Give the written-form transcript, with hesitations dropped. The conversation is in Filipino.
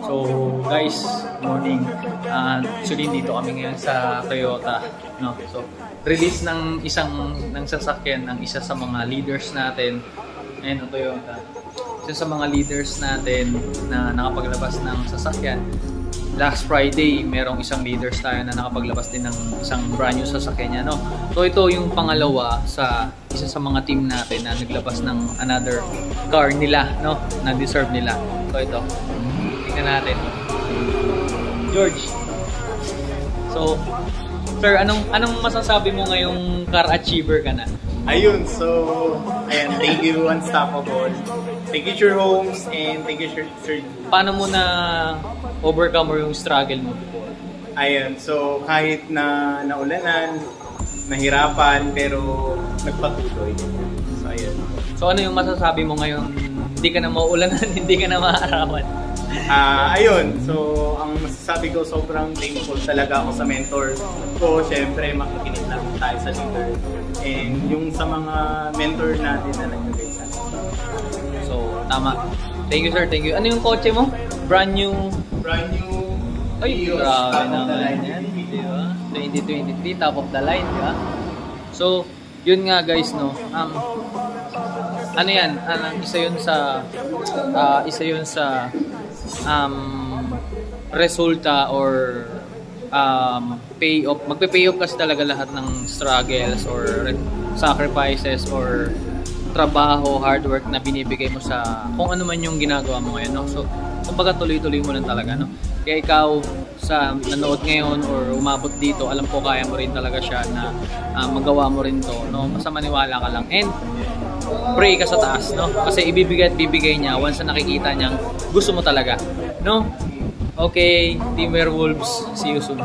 So guys, morning. Actually dito kami ngayon sa Toyota, no. So release ng sasakyan ng isa sa mga leaders natin. Ayun, Toyota. Isa sa mga leaders natin na nakapaglabas ng sasakyan. Last Friday, merong isang leaders tayo na nakapaglabas din ng isang brand new sasakyan niya, no. So ito yung pangalawa sa isa sa mga team natin na naglabas ng another car nila, no, na deserve nila. So ito, tingnan natin. George. So, sir, anong masasabi mo ngayong car achiever ka na? Ayun, so, ayan, thank you Unstoppable. Thank you Sure Homes and thank you Sir. Paano mo na overcome yung struggle mo before? Ayun, so kahit na naulanan, nahirapan, pero nagpatuloy. So, ayun. So, ano yung masasabi mo ngayon? Hindi ka na mauulanan, hindi ka na maaarawan? Ayun, so ang masasabi ko, sobrang thankful talaga ako sa mentor ko. Siyempre, makikinig lang tayo sa leader. And yung sa mga mentor natin na nagbigay sa atin. So, tama. Thank you, sir. Thank you. Ano yung kotse mo? Brand new? Brand new. Ay, grabe naman yan. Di ba? 2023, top of the line, di ba? So, yun nga guys, no. Ano yan? Isa yun sa resulta or payoff. Magpe-payoff kasi talaga lahat ng struggles or sacrifices or trabaho, hard work na binibigay mo sa kung ano man yung ginagawa mo ngayon, no? So, kumbaga tuloy-tuloy mo lang talaga, no? Kaya ikaw sa nanood ngayon or umabot dito, alam ko kaya mo rin talaga siya na magawa mo rin to, no? Basta maniwala ka lang and pray ka sa taas, no? Kasi ibibigay at bibigay niya once na nakikita niyang gusto mo talaga, no? Okay, Team Werewolves, see you soon.